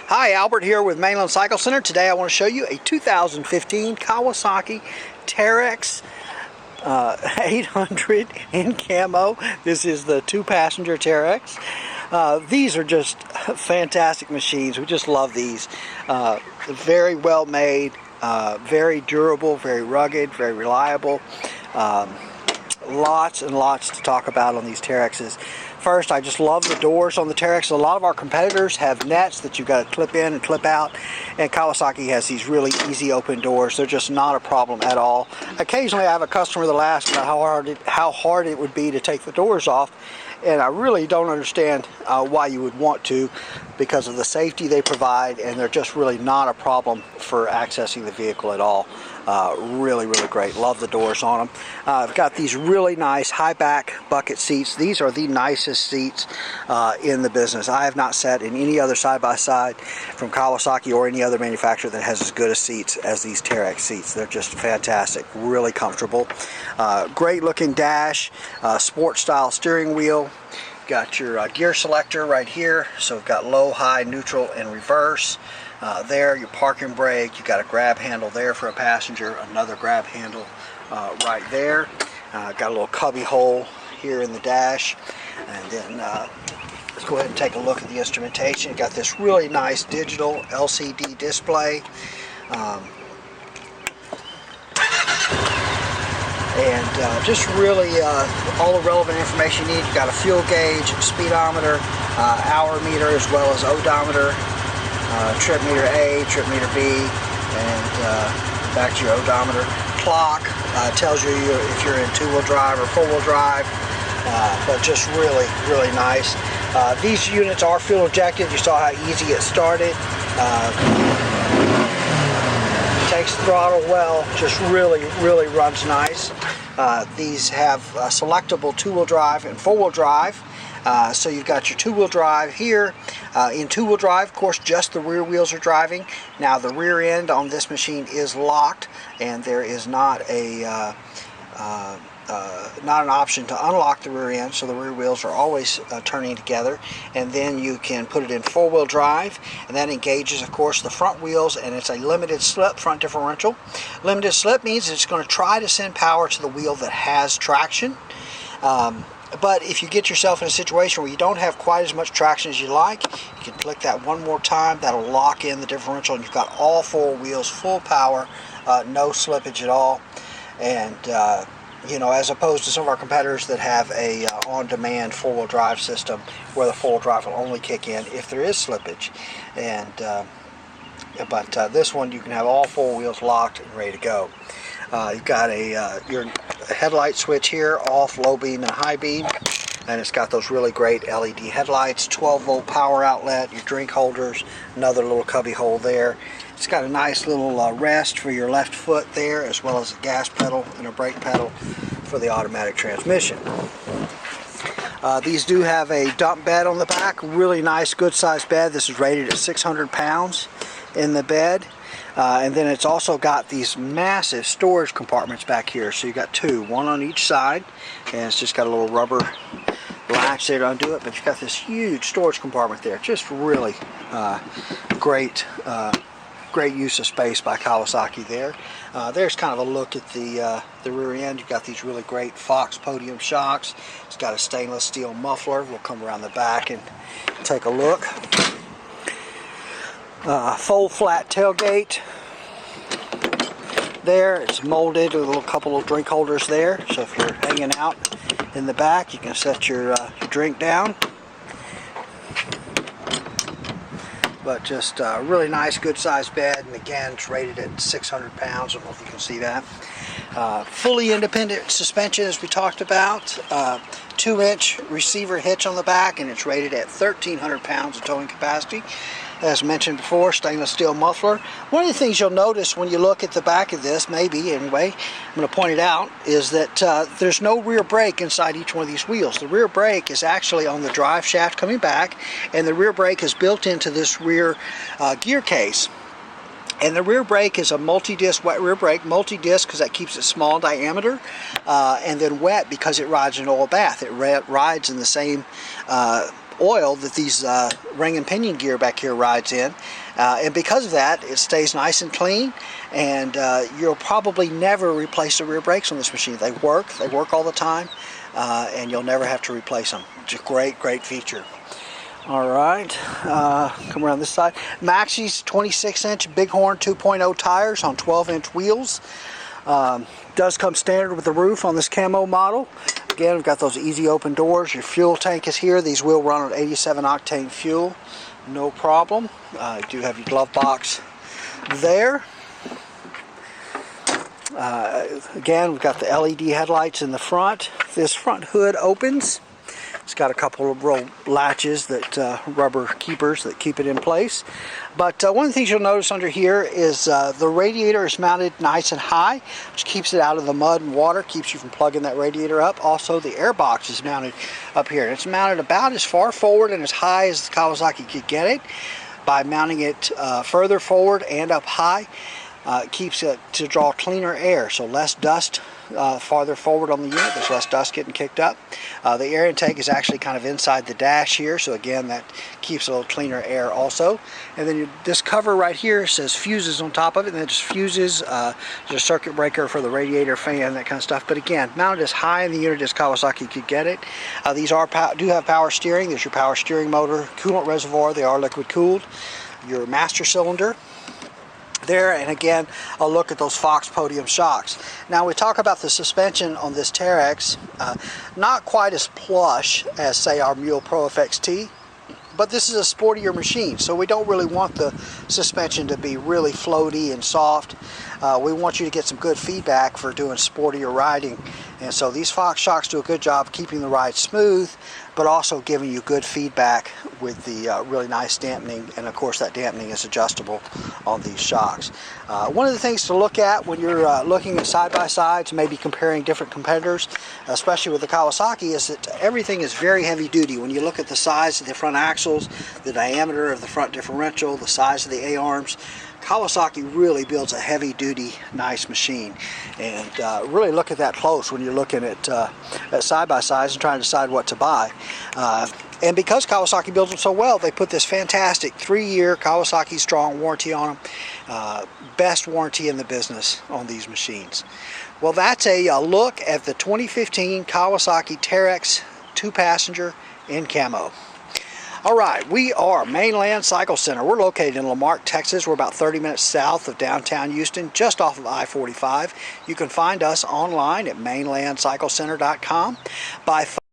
Hi, Albert here with Mainland Cycle Center. Today I want to show you a 2015 Kawasaki Teryx 800 in camo. This is the 2-passenger Teryx. These are just fantastic machines. We just love these. Very well made, very durable, very rugged, very reliable. Lots and lots to talk about on these Teryxes. First, I just love the doors on the Teryx. A lot of our competitors have nets that you've got to clip in and clip out, and Kawasaki has these really easy open doors. They're just not a problem at all. Occasionally I have a customer that'll ask about how hard it would be to take the doors off, and I really don't understand why you would want to, because of the safety they provide, and they're just really not a problem for accessing the vehicle at all. Really great. Love the doors on them. I've got these really nice high back bucket seats. These are the nicest seats in the business. I have not sat in any other side-by-side from Kawasaki or any other manufacturer that has as good a seats as these Teryx seats. They're just fantastic, really comfortable. Great looking dash, sport style steering wheel. Got your gear selector right here, so we've got low, high, neutral, and reverse. There, your parking brake. You got a grab handle there for a passenger, another grab handle right there. Got a little cubby hole here in the dash, and then let's go ahead and take a look at the instrumentation. You got this really nice digital LCD display. Just really all the relevant information you need. You got a fuel gauge, speedometer, hour meter, as well as odometer, trip meter A, trip meter B, and back to your odometer. Clock tells you if you're in two-wheel drive or four-wheel drive, but just really nice. These units are fuel injected. You saw how easy it started. Takes throttle well, just really runs nice. These have selectable two-wheel drive and four-wheel drive. So you've got your two-wheel drive here. In two-wheel drive, of course, just the rear wheels are driving. Now the rear end on this machine is locked, and there is not an option to unlock the rear end, so the rear wheels are always turning together. And then you can put it in four-wheel drive, and that engages, of course, the front wheels, and it's a limited slip front differential. Limited slip means it's going to try to send power to the wheel that has traction. But if you get yourself in a situation where you don't have quite as much traction as you like, you can click that one more time. That'll lock in the differential, and you've got all four wheels full power, no slippage at all. And you know, as opposed to some of our competitors that have a on-demand four-wheel drive system where the four-wheel drive will only kick in if there is slippage. And but this one, you can have all four wheels locked and ready to go. You've got your headlight switch here, off, low beam, and high beam, and it's got those really great LED headlights, 12-volt power outlet, your drink holders, another little cubby hole there. It's got a nice little rest for your left foot there, as well as a gas pedal and a brake pedal for the automatic transmission. These do have a dump bed on the back, really nice, good sized bed. This is rated at 600 pounds in the bed. And then it's also got these massive storage compartments back here. So you got two, one on each side, and it's just got a little rubber latch there to undo it. But you've got this huge storage compartment there. Just really great use of space by Kawasaki there. There's kind of a look at the rear end. You've got these really great Fox podium shocks. It's got a stainless steel muffler. We'll come around the back and take a look. Full flat tailgate there. It's molded with a couple of drink holders there, so if you're hanging out in the back, you can set your drink down. But just a really nice, good sized bed, and again, it's rated at 600 pounds. I don't know if you can see that. Fully independent suspension, as we talked about. 2-inch receiver hitch on the back, and it's rated at 1,300 pounds of towing capacity. As mentioned before, stainless steel muffler. One of the things you'll notice when you look at the back of this, maybe anyway, I'm going to point it out, is that there's no rear brake inside each one of these wheels. The rear brake is actually on the drive shaft coming back, and the rear brake is built into this rear gear case. And the rear brake is a multi-disc wet rear brake, multi-disc because that keeps it small diameter, and then wet because it rides an oil bath. It rides in the same oil that these ring and pinion gear back here rides in. And because of that, it stays nice and clean, and you'll probably never replace the rear brakes on this machine. They work all the time, and you'll never have to replace them. It's a great feature. All right, come around this side. Maxxi's 26-inch Bighorn 2.0 tires on 12-inch wheels. Does come standard with the roof on this Camo model. Again, we've got those easy open doors. Your fuel tank is here. These will run on 87 octane fuel, no problem. You do have your glove box there. Again, we've got the LED headlights in the front. This front hood opens. It's got a couple of real latches, that rubber keepers that keep it in place. But one of the things you'll notice under here is the radiator is mounted nice and high, which keeps it out of the mud and water, keeps you from plugging that radiator up. Also, the air box is mounted up here. It's mounted about as far forward and as high as the Kawasaki could get it. By mounting it further forward and up high, it keeps it to draw cleaner air, so less dust farther forward on the unit. There's less dust getting kicked up. The air intake is actually kind of inside the dash here, so again, that keeps a little cleaner air also. And then this cover right here says fuses on top of it, and then just fuses. There's a circuit breaker for the radiator fan, that kind of stuff. But again, mounted as high in the unit as Kawasaki could get it. These do have power steering. There's your power steering motor, coolant reservoir. They are liquid cooled. Your master cylinder there, and again, a look at those Fox podium shocks. Now, we talk about the suspension on this Teryx, not quite as plush as, say, our Mule Pro FXT, but this is a sportier machine, so we don't really want the suspension to be really floaty and soft. We want you to get some good feedback for doing sportier riding, and so these Fox shocks do a good job keeping the ride smooth, but also giving you good feedback with the really nice dampening, and of course that dampening is adjustable on these shocks. One of the things to look at when you're looking at side-by-sides, maybe comparing different competitors, especially with the Kawasaki, is that everything is very heavy duty. When you look at the size of the front axles, the diameter of the front differential, the size of the A-arms, Kawasaki really builds a heavy-duty, nice machine, and really look at that close when you're looking at side-by-sides and trying to decide what to buy. And because Kawasaki builds them so well, they put this fantastic 3-year Kawasaki strong warranty on them. Best warranty in the business on these machines. Well, that's a look at the 2015 Kawasaki Teryx 2-passenger in Camo. Alright, we are Mainland Cycle Center. We're located in Marque, Texas. We're about 30 minutes south of downtown Houston, just off of I-45. You can find us online at mainlandcyclecenter.com. By